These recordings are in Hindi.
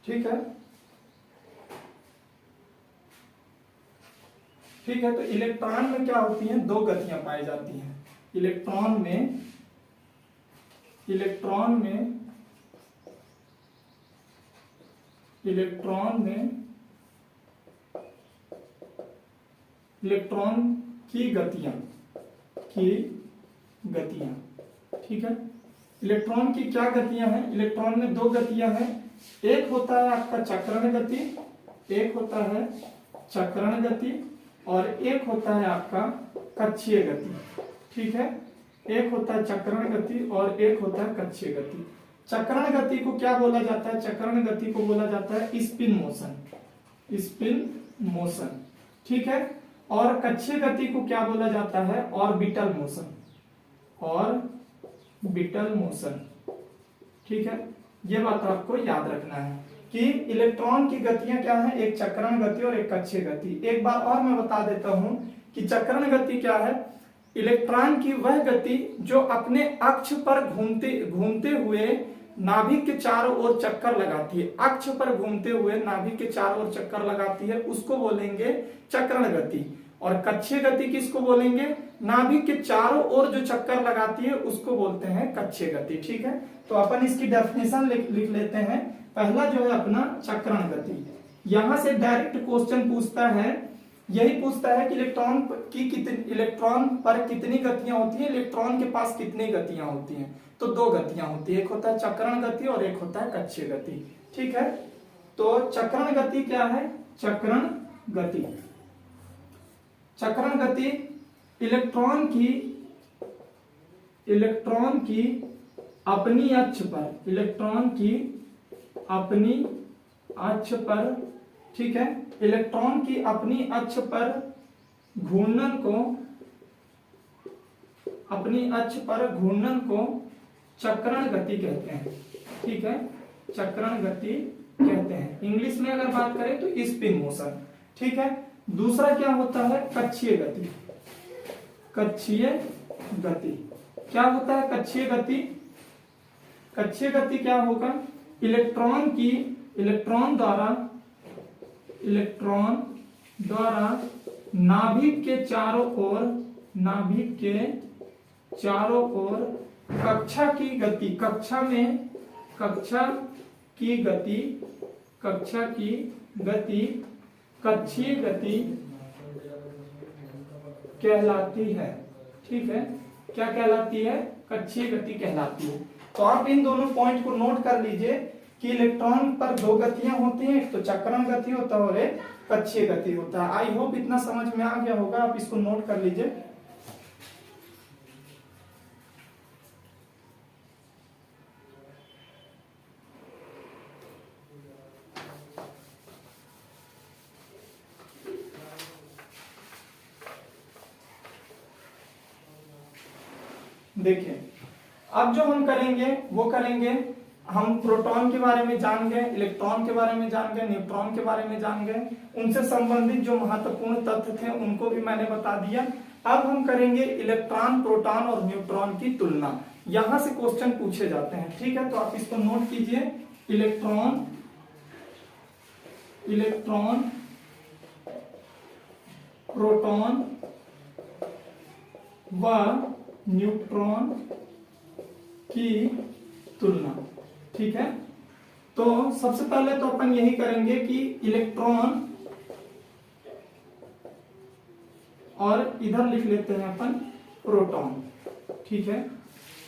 ठीक है, ठीक है। तो इलेक्ट्रॉन में क्या होती हैं, दो गतियां पाई जाती हैं। इलेक्ट्रॉन में इलेक्ट्रॉन की गतियां ठीक है। इलेक्ट्रॉन की क्या गतियां हैं, इलेक्ट्रॉन में दो गतियां हैं। एक होता है आपका चक्रण गति, एक होता है चक्रण गति, और एक होता है आपका कक्षीय गति। ठीक है, एक होता है चक्रण गति और एक होता है कक्षीय गति। चक्रण गति को क्या बोला जाता है, चक्रण गति को बोला जाता है स्पिन मोशन। ठीक है, और कक्षीय गति को क्या बोला जाता है, ऑर्बिटल मोशन। ठीक है, ये बात आपको याद रखना है कि इलेक्ट्रॉन की गतियां क्या है, एक चक्रण गति और एक कक्षीय गति। एक बार और मैं बता देता हूं कि चक्रण गति क्या है, इलेक्ट्रॉन की वह गति जो अपने अक्ष पर घूमते हुए नाभिक के चारों ओर चक्कर लगाती है। अक्ष पर घूमते हुए नाभिक के चारों ओर चक्कर लगाती है, उसको बोलेंगे चक्रण गति। और कक्षीय गति किसको बोलेंगे, नाभिक के चारों ओर जो चक्कर लगाती है उसको बोलते हैं कक्षीय गति। ठीक है, तो अपन इसकी डेफिनेशन लिख लेते हैं। पहला जो है अपना चक्रण गति। यहां से डायरेक्ट क्वेश्चन पूछता है, यही पूछता है कि इलेक्ट्रॉन पर कितनी गतियां होती हैं, इलेक्ट्रॉन के पास कितनी गतियां होती हैं। तो दो गतियां होती है, एक होता है चक्रण गति और एक होता है कक्षीय गति। ठीक है, तो चक्रण गति क्या है, चक्रण गति इलेक्ट्रॉन की अपनी अक्ष पर, ठीक है, इलेक्ट्रॉन की अपनी अक्ष पर घूर्णन को चक्रण गति कहते हैं। ठीक है, चक्रण गति कहते हैं। इंग्लिश में अगर बात करें तो स्पिन मोशन। ठीक है, दूसरा क्या होता है, कक्षीय गति। क्या होता है कक्षीय गति, कक्षीय गति क्या होगा, इलेक्ट्रॉन द्वारा नाभिक के चारों ओर कक्षा की गति कक्षीय गति कहलाती है। ठीक है, क्या कहलाती है, कक्षीय गति कहलाती है। तो आप इन दोनों पॉइंट को नोट कर लीजिए कि इलेक्ट्रॉन पर दो गतियां होती हैं, एक तो चक्रण गति होता है और एक कक्षीय गति होता है। आई होप इतना समझ में आ गया होगा, आप इसको नोट कर लीजिए। देखिए, अब जो हम करेंगे वो करेंगे, हम प्रोटॉन के बारे में जान गए, इलेक्ट्रॉन के बारे में जान गए, न्यूट्रॉन के बारे में जान गए, उनसे संबंधित जो महत्वपूर्ण तथ्य थे उनको भी मैंने बता दिया। अब हम करेंगे इलेक्ट्रॉन, प्रोटॉन और न्यूट्रॉन की तुलना। यहां से क्वेश्चन पूछे जाते हैं। ठीक है, तो आप इसको नोट कीजिए, इलेक्ट्रॉन, प्रोटॉन व न्यूट्रॉन की तुलना। ठीक है, तो सबसे पहले तो अपन यही करेंगे कि इलेक्ट्रॉन, और इधर लिख लेते हैं अपन प्रोटॉन। ठीक है,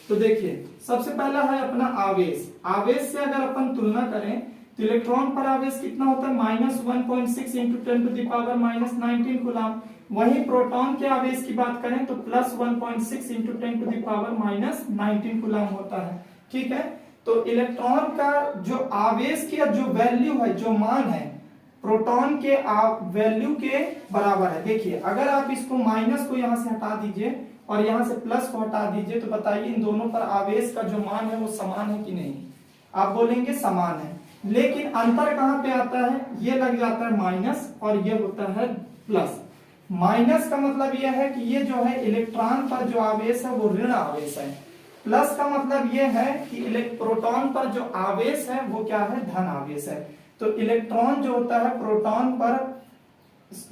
तो देखिए सबसे पहला है अपना आवेश। आवेश से अगर अपन तुलना करें तो इलेक्ट्रॉन पर आवेश कितना होता है, -1.6 इंटू 10⁻⁻19 कूलम। वहीं प्रोटॉन के आवेश की बात करें तो +1.6 इंटू 10⁻⁻19 कूलम होता है। ठीक है, तो इलेक्ट्रॉन का जो आवेश की जो वैल्यू है, जो मान है, प्रोटॉन के वैल्यू के बराबर है। देखिए, अगर आप इसको माइनस को यहां से हटा दीजिए और यहां से प्लस को हटा दीजिए तो बताइए इन दोनों पर आवेश का जो मान है वो समान है कि नहीं। आप बोलेंगे समान है, लेकिन अंतर कहां पे आता है, ये लग जाता है माइनस और ये होता है प्लस। माइनस का मतलब यह है कि ये जो है इलेक्ट्रॉन पर जो आवेश है वो ऋण आवेश है। प्लस का मतलब यह है कि प्रोटॉन पर जो आवेश है वो क्या है, धन आवेश है। तो इलेक्ट्रॉन जो होता है प्रोटॉन पर,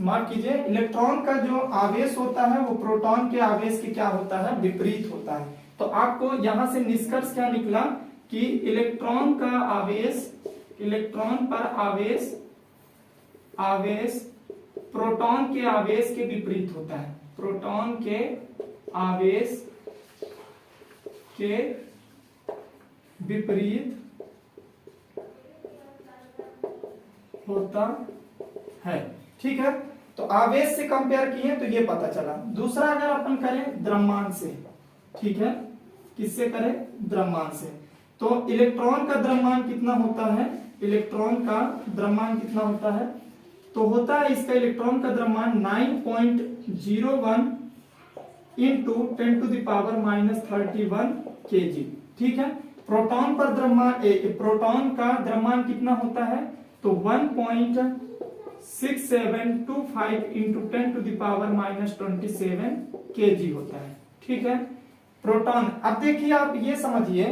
मार्क कीजिए, इलेक्ट्रॉन का जो आवेश होता है वो प्रोटॉन के आवेश के क्या होता है, विपरीत होता है। तो आपको यहां से निष्कर्ष क्या निकला कि इलेक्ट्रॉन का आवेश, इलेक्ट्रॉन पर आवेश प्रोटॉन के आवेश के विपरीत होता है, प्रोटॉन के आवेश के विपरीत होता है। ठीक है, तो आवेश से कंपेयर किए तो ये पता चला। दूसरा अगर अपन करें द्रव्यमान से, ठीक है, किससे करें, द्रव्यमान से, तो इलेक्ट्रॉन का द्रव्यमान कितना होता है, इलेक्ट्रॉन का द्रव्यमान कितना होता है, तो होता है इसका इलेक्ट्रॉन का द्रव्यमान 9.01 इंटू 10⁻31 kg। ठीक है, प्रोटॉन पर द्रव्यमान, प्रोटॉन का द्रव्यमान कितना होता है, तो 1.6725 इंटू 10⁻27 kg होता है। ठीक है, प्रोटॉन। अब देखिए आप ये समझिए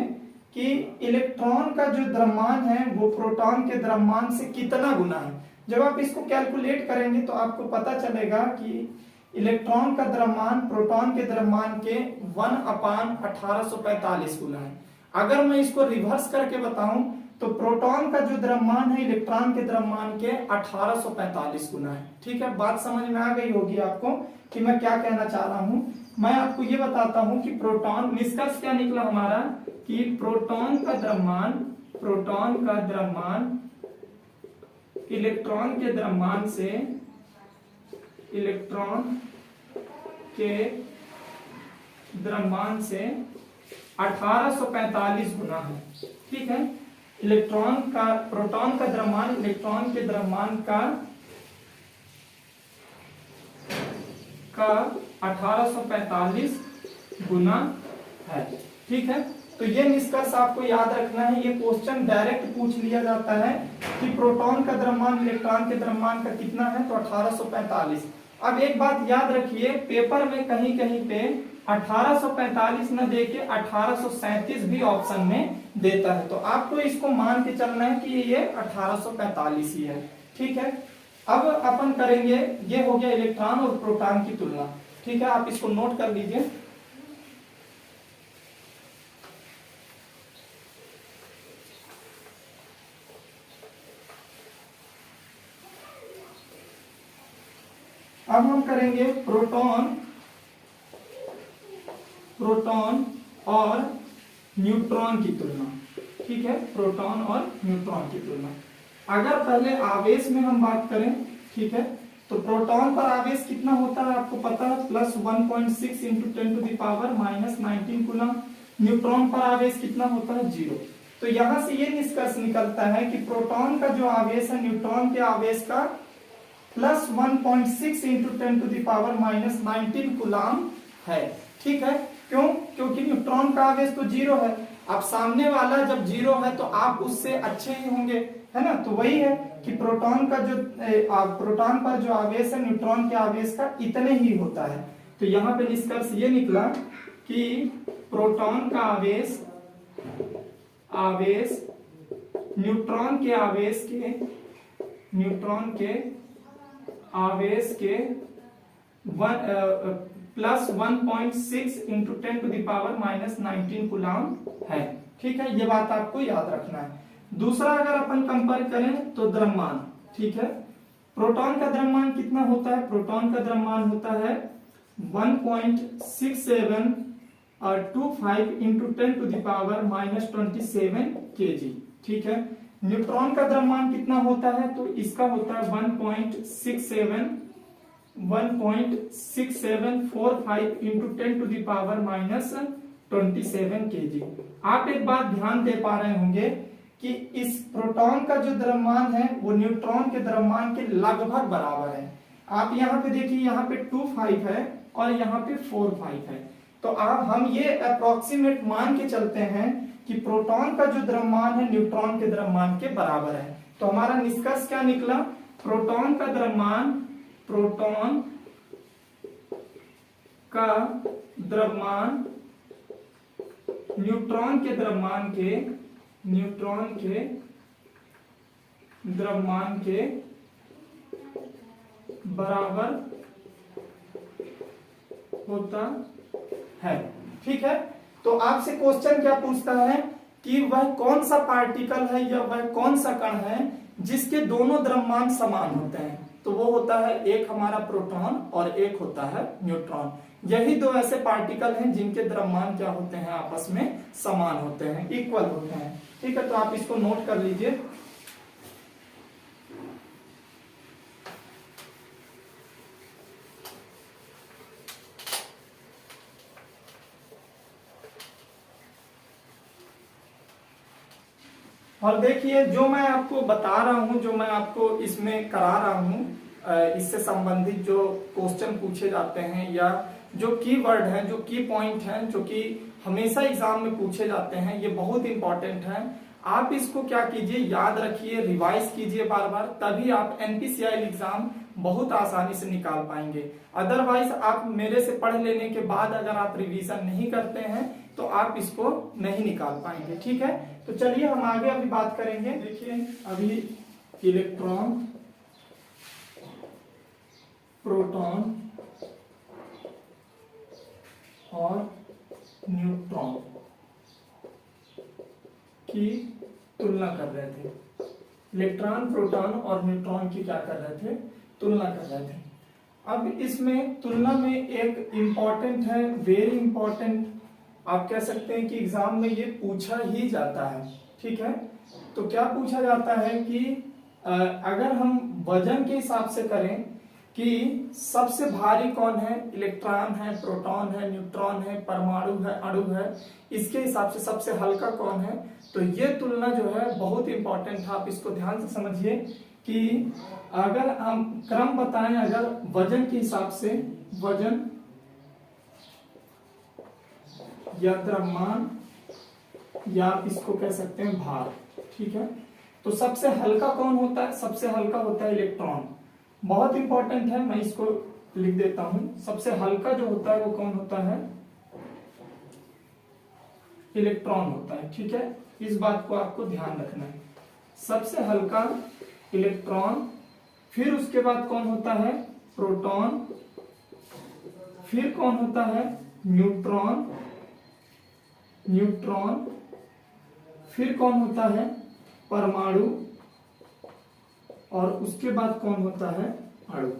कि इलेक्ट्रॉन का जो द्रव्यमान है वो प्रोटॉन के द्रव्यमान से कितना गुना है। जब आप इसको कैलकुलेट करेंगे तो आपको पता चलेगा कि इलेक्ट्रॉन का द्रव्यमान प्रोटॉन के द्रव्यमान के 1/1845 गुना है। अगर मैं इसको रिवर्स करके बताऊं तो प्रोटॉन का जो द्रव्यमान है इलेक्ट्रॉन के द्रव्यमान के 1845 गुना है। ठीक है, बात समझ में आ गई होगी आपको कि मैं क्या कहना चाह रहा हूं। मैं आपको ये बताता हूं कि प्रोटॉन, निष्कर्ष क्या निकला हमारा कि प्रोटॉन का द्रव्यमान इलेक्ट्रॉन के द्रव्यमान से, इलेक्ट्रॉन के द्रव्यमान से 1845 गुना है। ठीक है, इलेक्ट्रॉन का, प्रोटॉन का द्रव्यमान इलेक्ट्रॉन के द्रव्यमान का 1845 गुना है। ठीक है, तो ये निष्कर्ष आपको याद रखना है। ये क्वेश्चन डायरेक्ट पूछ लिया जाता है कि प्रोटॉन का द्रव्यमान इलेक्ट्रॉन के द्रव्यमान का कितना है, तो 1845। अब एक बात याद रखिए, पेपर में कहीं कहीं पे 1845 न देके 1837 भी ऑप्शन में देता है, तो आपको इसको मान के चलना है कि ये 1845 ही है। ठीक है, अब अपन करेंगे, ये हो गया इलेक्ट्रॉन और प्रोटॉन की तुलना। ठीक है, आप इसको नोट कर लीजिए। अब हम करेंगे प्रोटॉन और न्यूट्रॉन की तुलना। ठीक है, प्रोटॉन और न्यूट्रॉन की तुलना। अगर पहले आवेश में हम बात करें, ठीक है, तो प्रोटॉन पर आवेश कितना होता है आपको पता है, +1.6 इंटू 10⁻⁻19 कूलम। न्यूट्रॉन पर आवेश कितना होता है, 0। तो यहां से ये निष्कर्ष निकलता है कि प्रोटॉन का जो आवेश है न्यूट्रॉन के आवेश का +1.6 इंटू 10⁻⁻19 कूलम है। ठीक है, क्यों, क्योंकि न्यूट्रॉन का आवेश तो 0 है। अब सामने वाला जब 0 है तो आप उससे अच्छे ही होंगे, है ना। तो वही है कि प्रोटॉन का जो प्रोटॉन पर जो आवेश है न्यूट्रॉन के आवेश का इतने ही होता है। तो यहाँ पे निष्कर्ष ये निकला कि प्रोटॉन का आवेश न्यूट्रॉन के आवेश के +1.6 इंटू 10⁻⁻19 कूलम है। ठीक है, ये बात आपको याद रखना है। दूसरा अगर अपन कंपेयर करें तो द्रव्यमान। ठीक है, प्रोटॉन का द्रव्यमान कितना होता है, प्रोटॉन का द्रव्यमान होता है 1.6725 इंटू 10⁻⁻27 kg। ठीक है, न्यूट्रॉन का द्रव्यमान कितना होता है, तो इसका होता है 1.6745 इंटू 10⁻⁻27 kg। आप एक बात ध्यान दे पा रहे होंगे कि इस प्रोटॉन का जो द्रव्यमान है वो न्यूट्रॉन के द्रव्यमान के लगभग बराबर है। आप यहाँ पे देखिए, यहाँ पे 25 है और यहाँ पे 45 है। तो आप हम ये अप्रोक्सीमेट मान के चलते हैं कि प्रोटॉन का जो द्रव्यमान है न्यूट्रॉन के द्रव्यमान के बराबर है। तो हमारा निष्कर्ष क्या निकला, प्रोटॉन का द्रव्यमान न्यूट्रॉन के द्रव्यमान के बराबर होता है। ठीक है, तो आपसे क्वेश्चन क्या पूछता है कि वह कौन सा पार्टिकल है या वह कौन सा कण है जिसके दोनों द्रव्यमान समान होते हैं। तो वो होता है एक हमारा प्रोटॉन और एक होता है न्यूट्रॉन। यही दो ऐसे पार्टिकल हैं जिनके द्रव्यमान क्या होते हैं, आपस में समान होते हैं, इक्वल होते हैं। ठीक है, तो आप इसको नोट कर लीजिए। और देखिए, जो मैं आपको बता रहा हूं, जो मैं आपको इसमें करा रहा हूं, इससे संबंधित जो क्वेश्चन पूछे जाते हैं या जो कीवर्ड हैं, जो की पॉइंट हैं, जो कि हमेशा एग्जाम में पूछे जाते हैं, ये बहुत इंपॉर्टेंट है। आप इसको क्या कीजिए, याद रखिए, रिवाइज कीजिए बार बार, तभी आप एनपीसीआई एग्जाम बहुत आसानी से निकाल पाएंगे। अदरवाइज आप मेरे से पढ़ लेने के बाद अगर आप रिवीजन नहीं करते हैं तो आप इसको नहीं निकाल पाएंगे। ठीक है, तो चलिए हम आगे अभी बात करेंगे। देखिए, अभी इलेक्ट्रॉन, प्रोटॉन और न्यूट्रॉन की तुलना कर रहे थे। इलेक्ट्रॉन, प्रोटॉन और न्यूट्रॉन की क्या कर रहे थे, तुलना कर रहे थे। अब इसमें तुलना में एक इंपॉर्टेंट है, वेरी इंपॉर्टेंट, आप कह सकते हैं कि एग्जाम में ये पूछा ही जाता है। ठीक है, तो क्या पूछा जाता है कि अगर हम वजन के हिसाब से करें कि सबसे भारी कौन है, इलेक्ट्रॉन है, प्रोटॉन है, न्यूट्रॉन है, परमाणु है, अणु है, इसके हिसाब से सबसे हल्का कौन है, तो ये तुलना जो है बहुत इंपॉर्टेंट है। आप इसको ध्यान से समझिए कि अगर हम क्रम बताएं, अगर वजन के हिसाब से, वजन या द्रव्यमान या आप इसको कह सकते हैं भार। ठीक है, तो सबसे हल्का कौन होता है, सबसे हल्का होता है इलेक्ट्रॉन। बहुत इंपॉर्टेंट है, मैं इसको लिख देता हूं। सबसे हल्का जो होता है वो कौन होता है, इलेक्ट्रॉन होता है। ठीक है, इस बात को आपको ध्यान रखना है, सबसे हल्का इलेक्ट्रॉन, फिर उसके बाद कौन होता है, प्रोटॉन, फिर कौन होता है, न्यूट्रॉन, न्यूट्रॉन, फिर कौन होता है, परमाणु, और उसके बाद कौन होता है, अणु।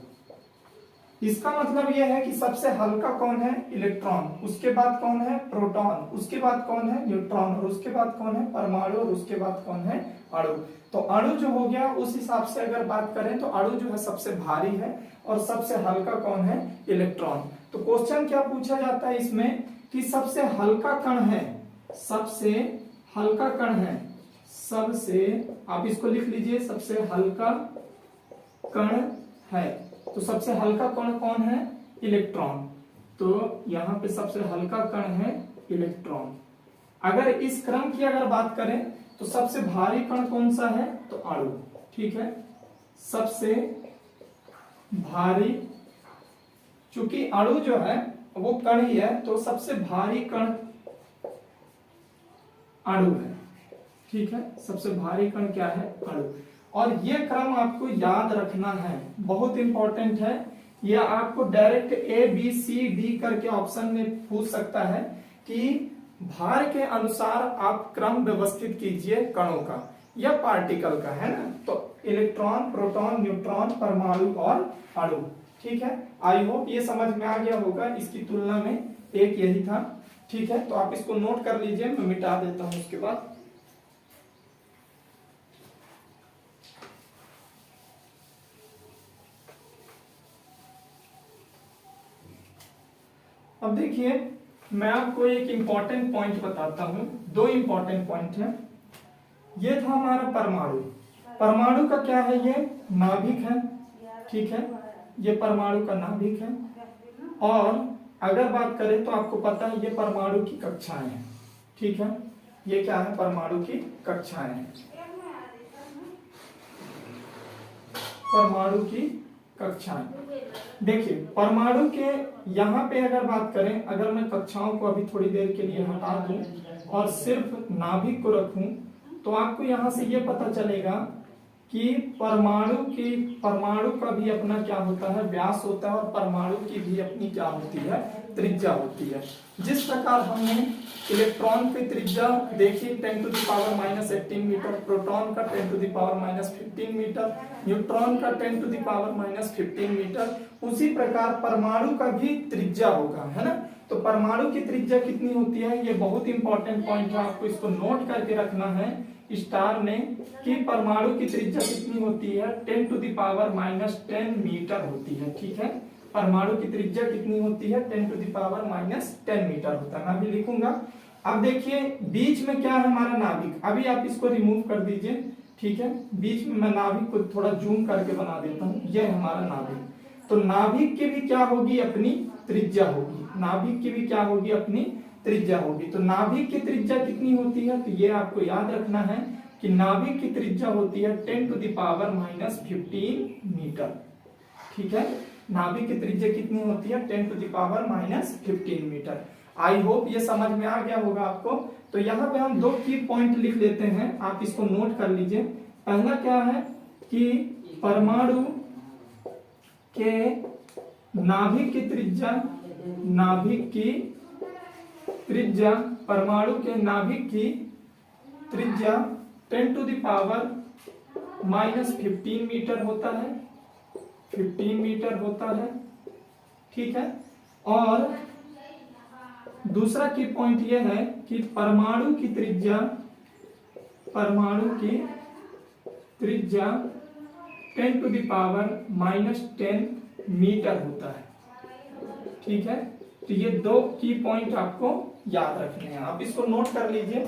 इसका मतलब यह है कि सबसे हल्का कौन है, इलेक्ट्रॉन, उसके बाद कौन है, प्रोटॉन, उसके बाद कौन है, न्यूट्रॉन, और उसके बाद कौन है, परमाणु, और उसके बाद कौन है, अणु। तो अणु जो हो गया, उस हिसाब से अगर बात करें तो अणु जो है सबसे भारी है और सबसे हल्का कौन है, इलेक्ट्रॉन। तो क्वेश्चन क्या पूछा जाता है इसमें कि सबसे हल्का कण है, सबसे हल्का कण है, सबसे, आप इसको लिख लीजिए, सबसे हल्का कण है। तो सबसे हल्का कण कौन है, इलेक्ट्रॉन। तो यहां पे सबसे हल्का कण है इलेक्ट्रॉन। अगर इस क्रम की अगर बात करें तो सबसे भारी कण कौन सा है, तो अणु। ठीक है, सबसे भारी, चूंकि अणु जो है वो कण ही है, तो सबसे भारी कण अणु है। ठीक है, सबसे भारी कण क्या है, अणु। और ये क्रम आपको याद रखना है, बहुत इंपॉर्टेंट है। ये आपको direct A B C D करके ऑप्शन में पूछ सकता है कि भार के अनुसार आप क्रम व्यवस्थित कीजिए कणों का या पार्टिकल का, है ना। तो इलेक्ट्रॉन, प्रोटॉन, न्यूट्रॉन, परमाणु और अणु। ठीक है, आई होप ये समझ में आ गया होगा। इसकी तुलना में एक यही था। ठीक है, तो आप इसको नोट कर लीजिए, मैं मिटा देता हूं उसके बाद। अब देखिए, मैं आपको एक इंपॉर्टेंट पॉइंट बताता हूं, दो इंपॉर्टेंट पॉइंट हैं। ये था हमारा परमाणु। परमाणु का क्या है, ये नाभिक है। ठीक है, ये परमाणु का नाभिक है। और अगर बात करें तो आपको पता है ये परमाणु की कक्षाएं हैं। ठीक है, ये क्या है, परमाणु की कक्षाएं हैं, परमाणु की कक्षाएं। देखिए, परमाणु के यहाँ पे अगर बात करें, अगर मैं कक्षाओं को अभी थोड़ी देर के लिए हटा दूं और सिर्फ नाभिक को रखूं, तो आपको यहां से ये पता चलेगा कि परमाणु का भी अपना क्या होता है, व्यास होता है, और परमाणु की भी अपनी क्या होती है, त्रिज्या होती है। जिस प्रकार हमने इलेक्ट्रॉन की त्रिज्या देखी 10⁻⁻18 मीटर, प्रोटॉन का 10⁻⁻15 मीटर, न्यूट्रॉन का 10⁻⁻15 मीटर, उसी प्रकार परमाणु का भी त्रिज्या होगा, है ना। तो परमाणु की त्रिज्या कितनी होती है, ये बहुत इंपॉर्टेंट पॉइंट है, आपको इसको नोट करके रखना है स्टार ने, कि परमाणु की त्रिज्या कितनी होती है, 10⁻⁻10 मीटर होती है। ठीक है, परमाणु की त्रिज्या कितनी होती है, 10⁻10 मीटर होता है। मैं भी लिखूंगा। अब देखिए बीच में क्या है हमारा नाभिक, अभी आप इसको रिमूव कर दीजिए। ठीक है, बीच में मैं नाभिक को थोड़ा जूम करके बना देता हूँ, यह है हमारा नाभिक। तो नाभिक की भी क्या होगी, अपनी त्रिज्या होगी, नाभिक की भी क्या होगी, अपनी त्रिज्या होगी। तो नाभिक की त्रिज्या कितनी होती है, तो ये आपको याद रखना है कि नाभिक की त्रिज्या होती है 10⁻⁻15 मीटर। ठीक है, नाभिक की त्रिज्या कितनी होती है, 10⁻⁻15 मीटर। आई होप ये समझ में आ गया होगा आपको। तो यहाँ पे हम 2 की पॉइंट लिख लेते हैं, आप इसको नोट कर लीजिए। पहला क्या है कि परमाणु के नाभिक की त्रिज्या, परमाणु के नाभिक की त्रिज्या 10⁻⁻15 मीटर होता है, 15 मीटर होता है। ठीक है, और दूसरा की पॉइंट यह है कि परमाणु की त्रिज्या 10⁻10 मीटर होता है। ठीक है, तो ये 2 की पॉइंट आपको याद रखने हैं, आप इसको नोट कर लीजिए।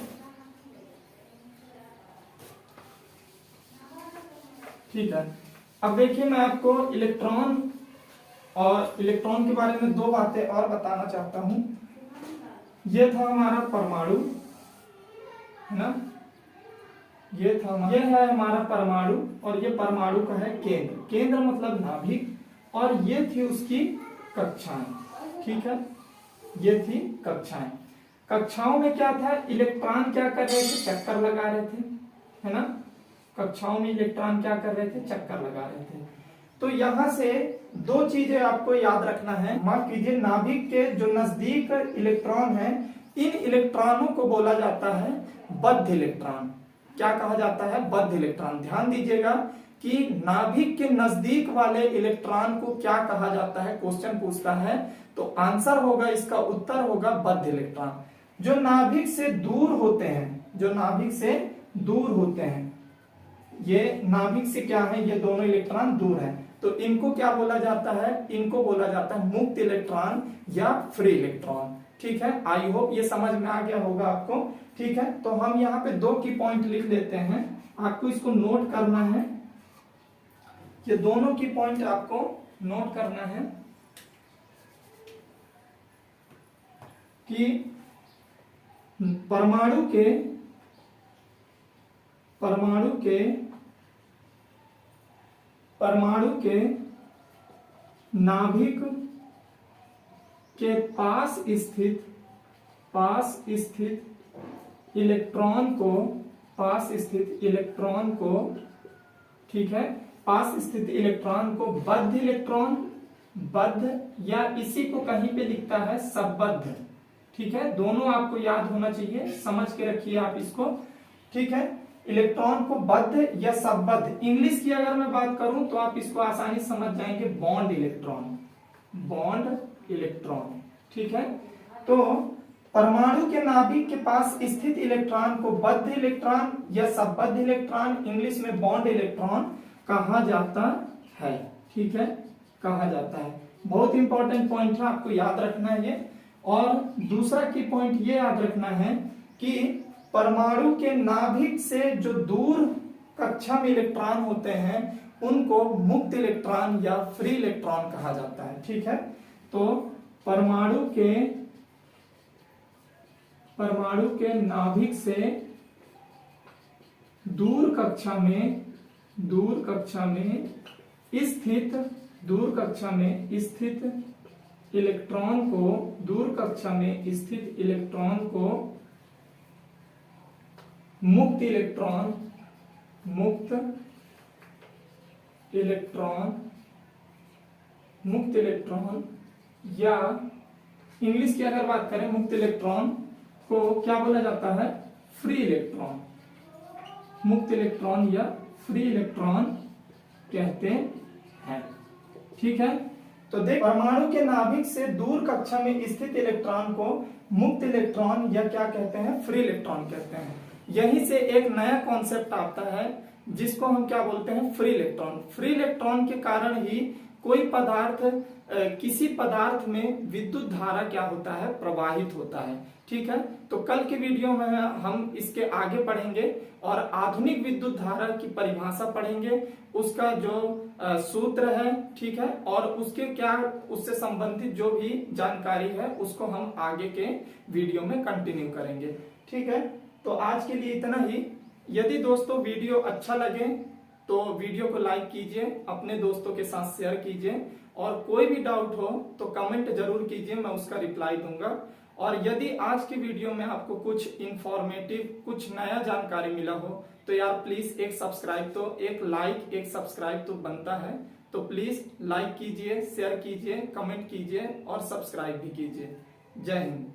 ठीक है, अब देखिए मैं आपको इलेक्ट्रॉन के बारे में 2 बातें और बताना चाहता हूं। ये था हमारा परमाणु, है ना, ये है हमारा परमाणु, और ये परमाणु का है केंद्र, केंद्र मतलब नाभिक, और ये थी उसकी कक्षाएं। ठीक है, ये थी कक्षाएं। कक्षाओं में क्या था, इलेक्ट्रॉन क्या कर रहे थे, चक्कर लगा रहे थे, है ना। कक्षाओं में इलेक्ट्रॉन क्या कर रहे थे, चक्कर लगा रहे थे। तो यहां से 2 चीजें आपको याद रखना है। माफ कीजिए, नाभिक के जो नजदीक इलेक्ट्रॉन है, इन इलेक्ट्रॉनों को बोला जाता है बद्ध इलेक्ट्रॉन। क्या कहा जाता है, बद्ध इलेक्ट्रॉन। ध्यान दीजिएगा कि नाभिक के नजदीक वाले इलेक्ट्रॉन को क्या कहा जाता है, क्वेश्चन पूछता है, तो आंसर होगा, इसका उत्तर होगा बद्ध इलेक्ट्रॉन। जो नाभिक से दूर होते हैं, ये नाभिक से क्या है, ये दोनों इलेक्ट्रॉन दूर है, तो इनको क्या बोला जाता है, इनको बोला जाता है मुक्त इलेक्ट्रॉन या फ्री इलेक्ट्रॉन। ठीक है, आई होप ये समझ में आ गया होगा आपको। ठीक है, तो हम यहाँ पे 2 की पॉइंट लिख लेते हैं, आपको इसको नोट करना है, ये दोनों की पॉइंट आपको नोट करना है कि परमाणु के नाभिक के पास स्थित इलेक्ट्रॉन को, ठीक है, पास स्थित इलेक्ट्रॉन को बद्ध या इसी को कहीं पे लिखता है सबबद्ध। ठीक है, दोनों आपको याद होना चाहिए, समझ के रखिए आप इसको। ठीक है, इलेक्ट्रॉन को बद्ध या सबबद्ध, इंग्लिश की अगर मैं बात करूं तो आप इसको आसानी समझ जाएंगे, बॉन्ड इलेक्ट्रॉन। ठीक है, तो परमाणु के नाभिक के पास स्थित इलेक्ट्रॉन को बद्ध इलेक्ट्रॉन या सबबद्ध इलेक्ट्रॉन, इंग्लिश में बॉन्ड इलेक्ट्रॉन कहा जाता है। ठीक है, कहा जाता है। बहुत इंपॉर्टेंट पॉइंट है, आपको याद रखना है ये। और दूसरा की पॉइंट ये याद रखना है कि परमाणु के नाभिक से जो दूर कक्षा में इलेक्ट्रॉन होते हैं उनको मुक्त इलेक्ट्रॉन या फ्री इलेक्ट्रॉन कहा जाता है। ठीक है, तो परमाणु के नाभिक से दूर कक्षा में स्थित इलेक्ट्रॉन को मुक्त इलेक्ट्रॉन, मुक्त इलेक्ट्रॉन, या इंग्लिश की अगर बात करें मुक्त इलेक्ट्रॉन को क्या बोला जाता है, फ्री इलेक्ट्रॉन। मुक्त इलेक्ट्रॉन या फ्री इलेक्ट्रॉन कहते हैं। ठीक है, तो देख परमाणु के नाभिक से दूर कक्षा में स्थित इलेक्ट्रॉन को मुक्त इलेक्ट्रॉन या क्या कहते हैं, फ्री इलेक्ट्रॉन कहते हैं। यहीं से एक नया कॉन्सेप्ट आता है जिसको हम क्या बोलते हैं, फ्री इलेक्ट्रॉन। फ्री इलेक्ट्रॉन के कारण ही कोई पदार्थ किसी पदार्थ में विद्युत धारा क्या होता है, प्रवाहित होता है। ठीक है, तो कल के वीडियो में हम इसके आगे पढ़ेंगे और आधुनिक विद्युत धारा की परिभाषा पढ़ेंगे, उसका जो सूत्र है, ठीक है, और उसके क्या उससे संबंधित जो भी जानकारी है उसको हम आगे के वीडियो में कंटिन्यू करेंगे। ठीक है, तो आज के लिए इतना ही। यदि दोस्तों वीडियो अच्छा लगे तो वीडियो को लाइक कीजिए, अपने दोस्तों के साथ शेयर कीजिए, और कोई भी डाउट हो तो कमेंट जरूर कीजिए, मैं उसका रिप्लाई दूंगा। और यदि आज की वीडियो में आपको कुछ इंफॉर्मेटिव, कुछ नया जानकारी मिला हो तो यार प्लीज एक सब्सक्राइब तो, एक लाइक एक सब्सक्राइब तो बनता है, तो प्लीज लाइक कीजिए, शेयर कीजिए, कमेंट कीजिए और सब्सक्राइब भी कीजिए। जय हिंद।